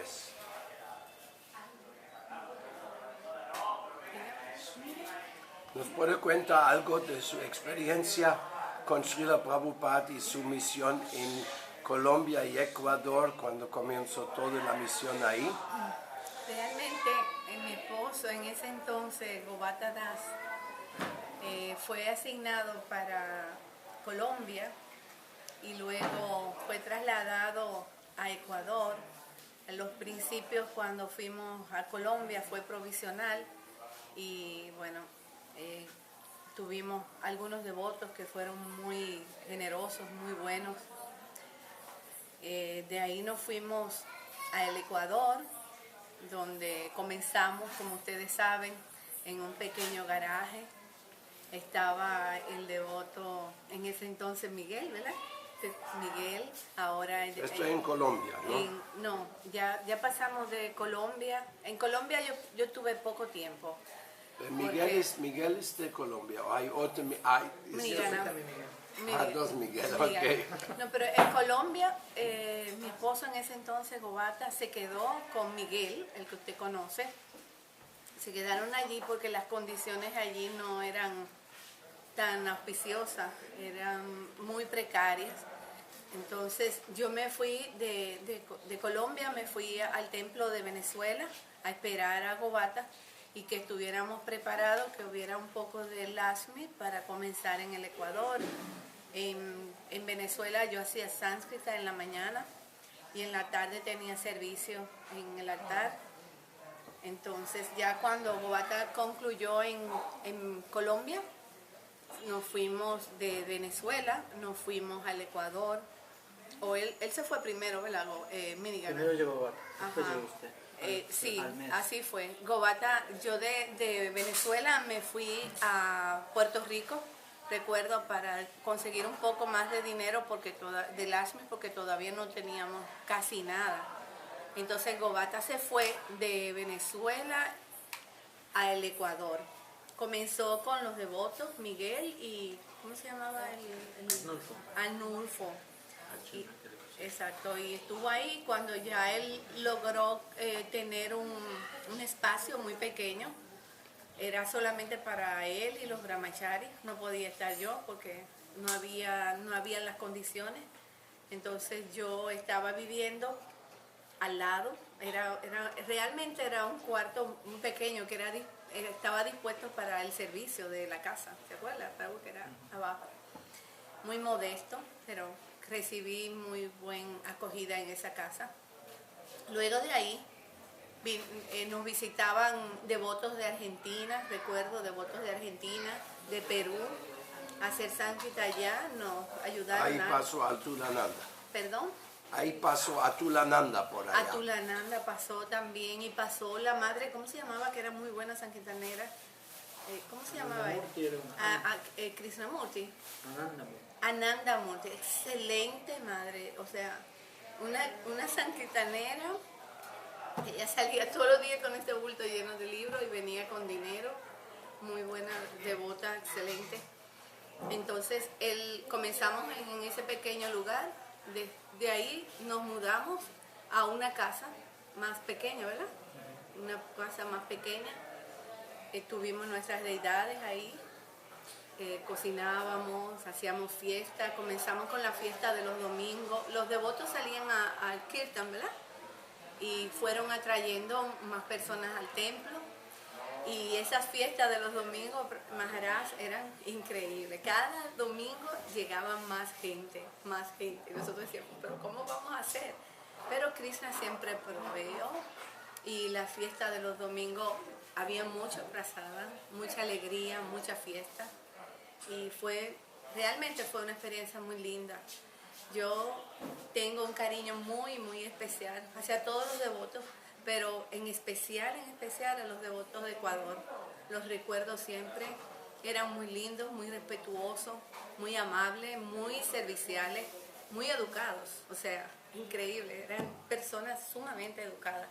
después. ¿Nos puede contar algo de su experiencia con Srila Prabhupada y su misión en Colombia y Ecuador cuando comenzó toda la misión ahí? Realmente mi esposo en ese entonces, Gobata Das, fue asignado para Colombia y luego fue trasladado a Ecuador. En los principios cuando fuimos a Colombia fue provisional y bueno, tuvimos algunos devotos que fueron muy generosos, muy buenos. De ahí nos fuimos al Ecuador, donde comenzamos, como ustedes saben, en un pequeño garaje. Estaba el devoto, en ese entonces Miguel, ¿verdad? Miguel, ahora... Esto es en Colombia, ¿no? No, ya pasamos de Colombia. En Colombia yo tuve poco tiempo. Miguel es de Colombia, hay otro... dos Miguel, ok. No, pero en Colombia, mi esposo en ese entonces, Gobata, se quedó con Miguel, el que usted conoce. Se quedaron allí porque las condiciones allí no eran tan auspiciosas, eran muy precarias. Entonces yo me fui de Colombia, me fui al templo de Venezuela a esperar a Gobata y que estuviéramos preparados, que hubiera un poco de Lakshmi para comenzar en el Ecuador. En Venezuela yo hacía sánscrita en la mañana y en la tarde tenía servicio en el altar. Entonces ya cuando Gobata concluyó en Colombia, nos fuimos de Venezuela, nos fuimos al Ecuador. O él se fue primero, ¿verdad? Primero llegó Gobata, después llegó usted. Sí, así fue. Gobata, yo de Venezuela me fui a Puerto Rico, recuerdo, para conseguir un poco más de dinero de Lakshmi, porque todavía no teníamos casi nada. Entonces Gobata se fue de Venezuela al Ecuador. Comenzó con los devotos, Miguel y... ¿cómo se llamaba? Arnulfo. Arnulfo. Exacto, y estuvo ahí cuando ya él logró tener un espacio muy pequeño. Era solamente para él y los brahmacharis, no podía estar yo porque no había las condiciones. Entonces yo estaba viviendo al lado, realmente era un cuarto muy pequeño que estaba dispuesto para el servicio de la casa, ¿se acuerda? Algo que era abajo, muy modesto, pero recibí muy buena acogida en esa casa. Luego de ahí nos visitaban devotos de Argentina, recuerdo devotos de Argentina, de Perú, a hacer sánscrita allá, nos ayudaron. Ahí pasó Atulananda. ¿Perdón? Ahí pasó Atulananda por allá. Atulananda pasó también y pasó la madre, ¿cómo se llamaba? Que era muy buena sanquitanera. ¿Cómo se llamaba él? Krishnamurti. Anandamurti, excelente madre, o sea, una sanquitanera. Ella salía todos los días con este bulto lleno de libros y venía con dinero, muy buena, devota, excelente. Entonces comenzamos en ese pequeño lugar, de ahí nos mudamos a una casa más pequeña, ¿verdad? Una casa más pequeña, tuvimos nuestras deidades ahí. Cocinábamos, hacíamos fiesta, comenzamos con la fiesta de los domingos. Los devotos salían al Kirtan, ¿verdad? Y fueron atrayendo más personas al templo. Y esas fiestas de los domingos, Maharaj, eran increíbles. Cada domingo llegaba más gente, más gente. Y nosotros decíamos, ¿pero cómo vamos a hacer? Pero Krishna siempre proveyó. Y la fiesta de los domingos había mucha prasada, mucha alegría, mucha fiesta. Y realmente fue una experiencia muy linda. Yo tengo un cariño muy, muy especial hacia todos los devotos, pero en especial a los devotos de Ecuador. Los recuerdo siempre, eran muy lindos, muy respetuosos, muy amables, muy serviciales, muy educados, o sea, increíble, eran personas sumamente educadas.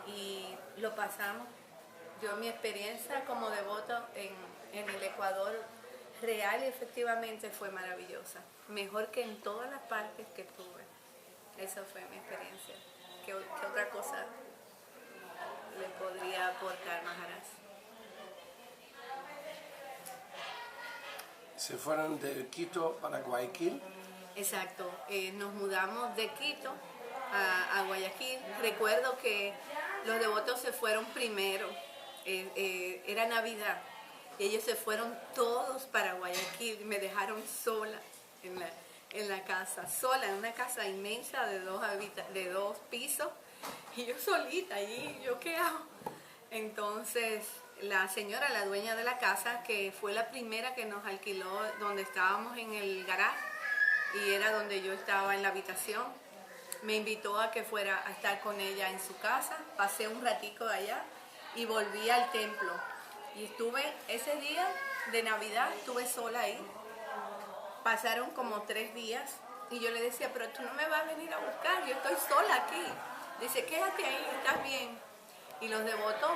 Y lo pasamos, mi experiencia como devoto en el Ecuador, real y efectivamente fue maravillosa, mejor que en todas las partes que tuve. Esa fue mi experiencia. ¿Qué otra cosa le podría aportar Maharaj? ¿Se fueron de Quito para Guayaquil? Exacto, nos mudamos de Quito a Guayaquil. Recuerdo que los devotos se fueron primero, era Navidad, y ellos se fueron todos para Guayaquil, me dejaron sola en la casa, sola, en una casa inmensa de dos pisos, y yo solita allí, ¿yo qué hago? Entonces la señora, la dueña de la casa, que fue la primera que nos alquiló donde estábamos en el garaje, y era donde yo estaba en la habitación, me invitó a que fuera a estar con ella en su casa. Pasé un ratico allá y volví al templo. Y estuve ese día de Navidad, estuve sola ahí. Pasaron como 3 días y yo le decía, pero tú no me vas a venir a buscar, yo estoy sola aquí. Dice, quédate ahí, estás bien. Y los devotos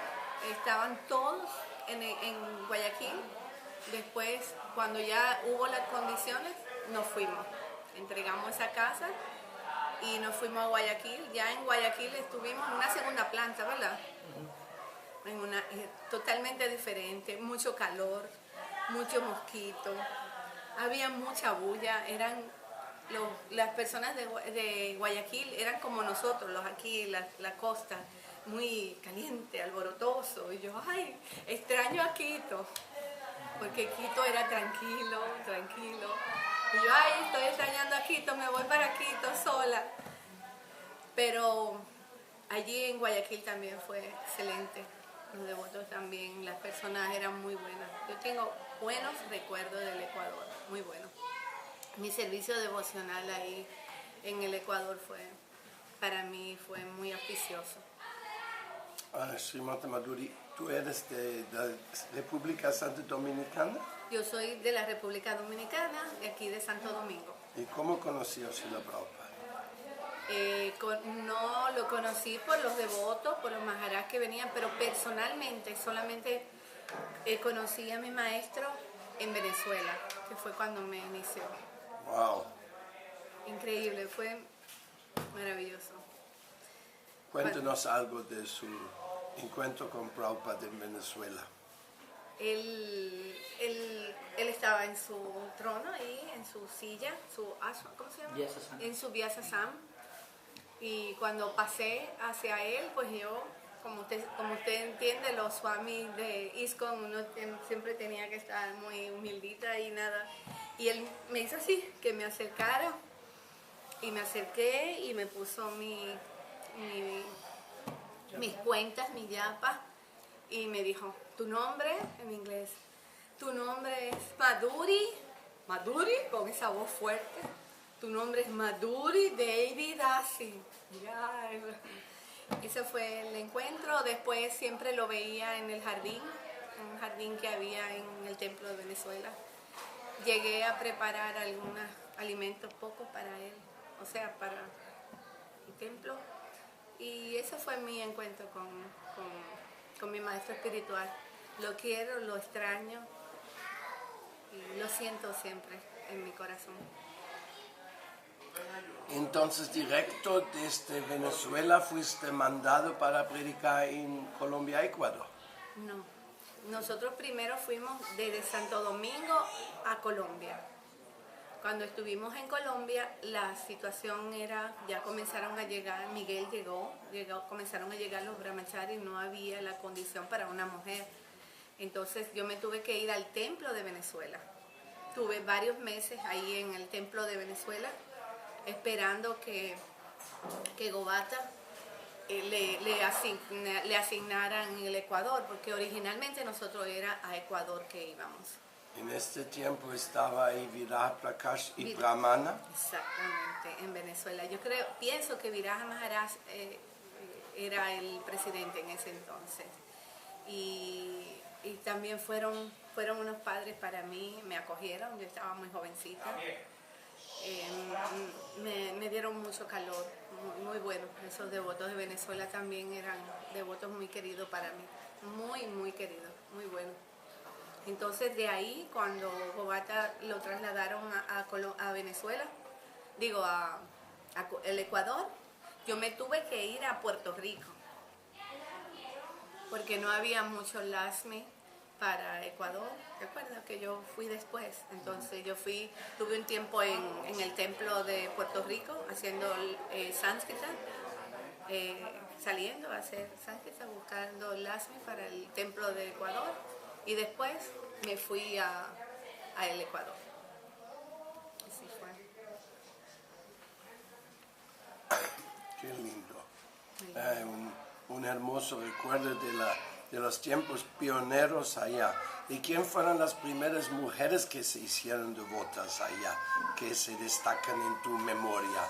estaban todos en Guayaquil. Después, cuando ya hubo las condiciones, nos fuimos. Entregamos esa casa y nos fuimos a Guayaquil. Ya en Guayaquil estuvimos en una segunda planta, ¿verdad? En una totalmente diferente, mucho calor, mucho mosquito, había mucha bulla. Las personas de Guayaquil eran como nosotros, los aquí, la costa, muy caliente, alborotoso. Y yo, ay, extraño a Quito, porque Quito era tranquilo. Y yo, ay, estoy extrañando a Quito, me voy para Quito sola. Pero allí en Guayaquil también fue excelente. Los devotos también, las personas eran muy buenas. Yo tengo buenos recuerdos del Ecuador, muy buenos. Mi servicio devocional ahí en el Ecuador para mí fue muy auspicioso. Srimati Madhuri, ¿tú eres de la República Santa Dominicana? Yo soy de la República Dominicana, de aquí de Santo Domingo. ¿Y cómo conoció Srila Prabhupada? No lo conocí por los devotos, por los maharaj que venían, pero personalmente solamente conocí a mi maestro en Venezuela, que fue cuando me inició. Wow. Increíble, fue maravilloso. Cuéntenos algo de su encuentro con Prabhupada en Venezuela. Él estaba en su trono ahí, en su silla, ¿cómo se llama? Vyasasam. En su Vyasasam. Y cuando pasé hacia él, pues yo, como usted entiende, los swamis de ISKCON, uno siempre tenía que estar muy humildita y nada. Y él me hizo así, que me acercara, y me acerqué y me puso mis cuentas, mi yapa, y me dijo, tu nombre, en inglés, tu nombre es Madhuri, con esa voz fuerte, tu nombre es Madhuri Devi Dasi. Ya, ese fue el encuentro. Después siempre lo veía en el jardín, un jardín que había en el templo de Venezuela. Llegué a preparar algunos alimentos pocos para él, o sea, para el templo. Y ese fue mi encuentro con mi maestro espiritual. Lo quiero, lo extraño y lo siento siempre en mi corazón. Entonces, directo desde Venezuela fuiste mandado para predicar en Colombia, Ecuador. No, nosotros primero fuimos desde Santo Domingo a Colombia. Cuando estuvimos en Colombia, la situación era, ya comenzaron a llegar, Miguel llegó, comenzaron a llegar los brahmacharis, no había la condición para una mujer. Entonces yo me tuve que ir al templo de Venezuela. Tuve varios meses ahí en el templo de Venezuela, esperando que Gobata le asignaran el Ecuador, porque originalmente nosotros era a Ecuador que íbamos. En este tiempo estaba ahí Viraja Prakash y Brahmana. Exactamente, en Venezuela. Yo pienso que Viraja Maharaj era el presidente en ese entonces. Y también fueron unos padres para mí, me acogieron, yo estaba muy jovencita. Me dieron mucho calor, muy bueno. Esos devotos de Venezuela también eran devotos muy queridos para mí, muy queridos, muy buenos. Entonces de ahí, cuando Gobata lo trasladaron a Venezuela, el Ecuador, yo me tuve que ir a Puerto Rico, porque no había mucho LASME para Ecuador. Recuerda que yo fui después, entonces yo tuve un tiempo en el templo de Puerto Rico haciendo sánscrita, saliendo a hacer sánscrita, buscando LASME para el templo de Ecuador, y después me fui a el Ecuador. Así fue. Qué lindo. Un hermoso recuerdo de los tiempos pioneros allá. ¿Y quién fueron las primeras mujeres que se hicieron devotas allá, que se destacan en tu memoria?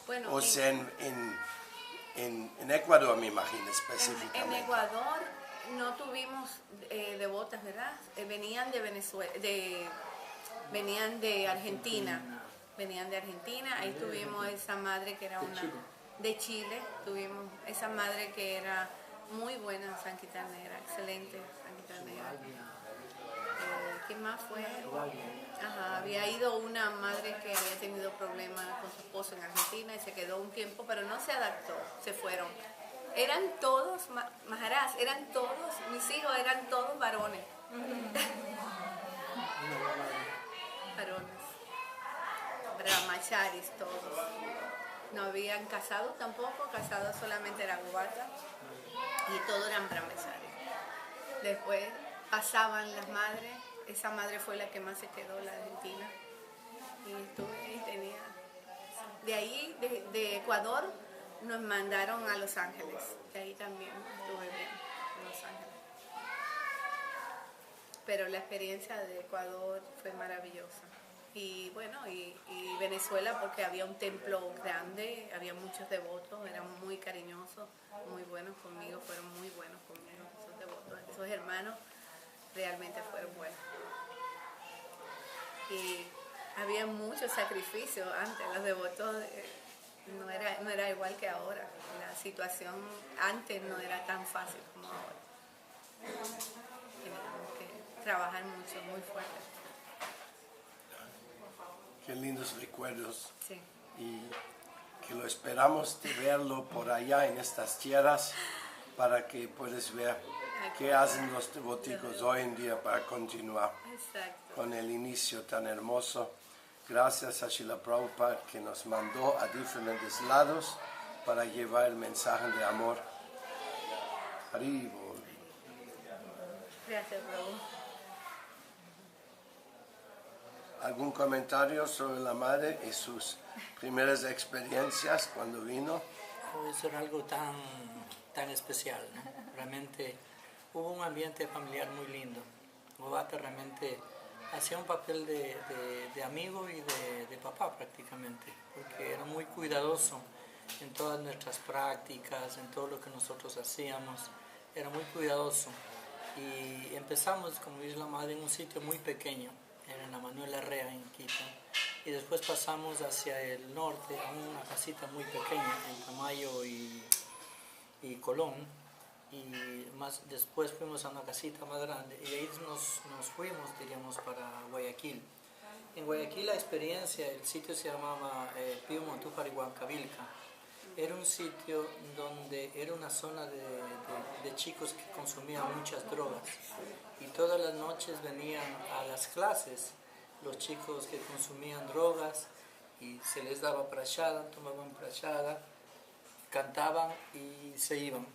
Bueno, o sea, en Ecuador, me imagino, específicamente. En Ecuador no tuvimos devotas, ¿verdad? Venían de Venezuela, venían de Argentina. Venían de Argentina, ahí tuvimos esa madre que era de Chile, tuvimos esa madre que era muy buena sanquitanera, excelente sanquitanera. ¿Quién más fue? Ajá, había ido una madre que había tenido problemas con su esposo en Argentina y se quedó un tiempo, pero no se adaptó, se fueron. Eran todos, Maharaj, eran todos, mis hijos eran todos varones. Varones. Brahmacharis todos. No habían casado tampoco, casados solamente era Gubata y todos eran brahmacharis. Después pasaban las madres, esa madre fue la que más se quedó, la argentina, y estuve ahí, tenía. De ahí, de Ecuador, nos mandaron a Los Ángeles, de ahí también estuve bien en Los Ángeles. Pero la experiencia de Ecuador fue maravillosa. Y bueno, y Venezuela, porque había un templo grande, había muchos devotos, eran muy cariñosos, muy buenos conmigo, fueron muy buenos conmigo, esos devotos, esos hermanos realmente fueron buenos. Y había mucho sacrificio antes, los devotos no era igual que ahora, la situación antes no era tan fácil como ahora. Teníamos que trabajar mucho, muy fuerte. Qué lindos recuerdos. Sí. Y que lo esperamos de verlo por allá en estas tierras para que puedas ver qué hacen los devoticos hoy en día para continuar. Exacto. Con el inicio tan hermoso. Gracias a Srila Prabhupada que nos mandó a diferentes lados para llevar el mensaje de amor. Haribol. Gracias, Prabhu. ¿Algún comentario sobre la madre y sus primeras experiencias cuando vino? Eso era algo tan especial, ¿no? Realmente hubo un ambiente familiar muy lindo. Gubata realmente hacía un papel de amigo y de papá prácticamente, porque era muy cuidadoso en todas nuestras prácticas, en todo lo que nosotros hacíamos, era muy cuidadoso. Y empezamos, como dice la madre, en un sitio muy pequeño, era en la Manuel Herrera en Quito, y después pasamos hacia el norte a una casita muy pequeña en Tamayo y Colón, y más después fuimos a una casita más grande y ahí nos fuimos, diríamos, para Guayaquil. En Guayaquil la experiencia, el sitio se llamaba Pío Montúfar y Huancavilca. Era un sitio donde era una zona de chicos que consumían muchas drogas y todas las noches venían a las clases los chicos que consumían drogas y se les daba prashada, tomaban prashada, cantaban y se iban.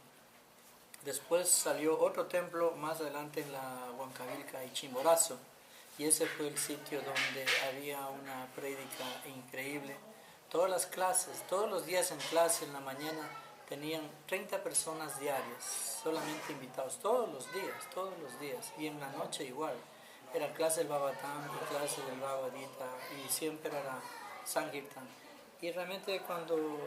Después salió otro templo más adelante en la Huancavilca y Chimborazo, y ese fue el sitio donde había una prédica increíble. Todas las clases, todos los días en clase en la mañana tenían 30 personas diarias, solamente invitados, todos los días, y en la noche igual. Era clase del Bhagavatam y clase del Bhagavad Gita, y siempre era Sankirtan. Y realmente cuando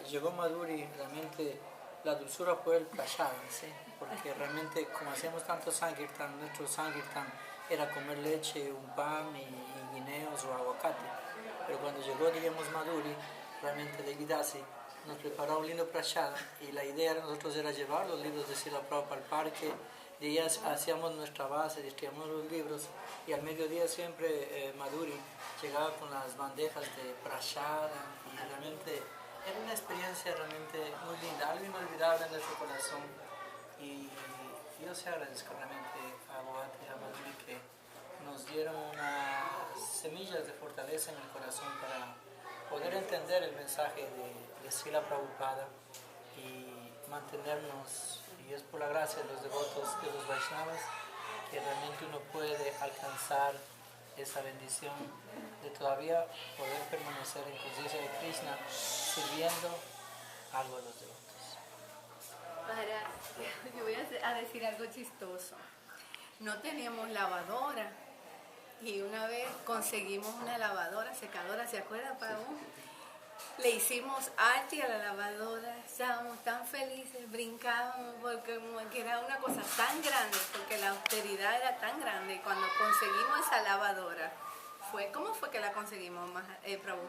llegó Madhuri, realmente la dulzura fue el prashad, ¿sí? Porque realmente como hacíamos tanto Sankirtan, nuestro Sankirtan era comer leche, un pan y guineos o aguacate. Pero cuando llegó, diríamos, Madhuri, realmente de Gidasi, nos preparó un lindo prashad y la idea de nosotros era llevar los libros de Srila Prabhupada al parque, de ahí hacíamos nuestra base, distribuíamos los libros y al mediodía siempre Maduri llegaba con las bandejas de prashada y realmente era una experiencia realmente muy linda, algo inolvidable en nuestro corazón y yo se agradezco realmente a Boat y a Maduri que nos dieron unas semillas de fortaleza en el corazón para poder entender el mensaje de Srila Prabhupada y mantenernos, y es por la gracia de los devotos de los Vaishnavas que realmente uno puede alcanzar esa bendición de todavía poder permanecer en conciencia de Krishna sirviendo algo a los devotos. Yo voy a decir algo chistoso. No teníamos lavadora y una vez conseguimos una lavadora, secadora, ¿se acuerda, Pablo? Le hicimos arti a la lavadora, estábamos tan felices, brincábamos porque era una cosa tan grande, porque la austeridad era tan grande y cuando conseguimos esa lavadora, ¿cómo fue que la conseguimos, Prabhu?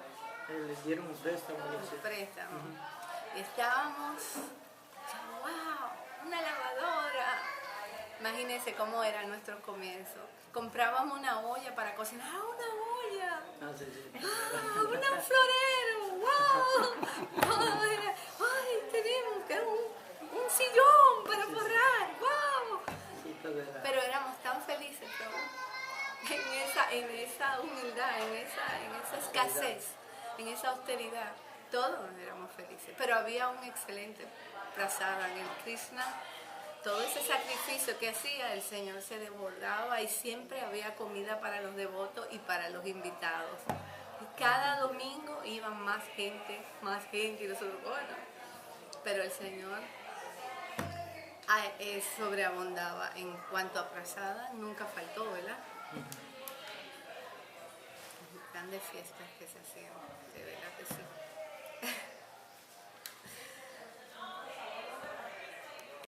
Les dieron un préstamo. Un préstamo. Y estábamos, wow, una lavadora. Imagínense cómo era nuestro comienzo. Comprábamos una olla para cocinar, una olla. Un florero, wow. Ay, tenemos un sillón para forrar, wow. Pero éramos tan felices, ¿no? En esa humildad, en esa escasez, en esa austeridad. Todos éramos felices. Pero había un excelente prasada en el Krishna. Todo ese sacrificio que hacía, el Señor se desbordaba y siempre había comida para los devotos y para los invitados. Y cada domingo iban más gente, y nosotros, bueno, pero el Señor sobreabundaba en cuanto a prasada, nunca faltó, ¿verdad? Grandes fiestas que se hacían, de verdad que sí.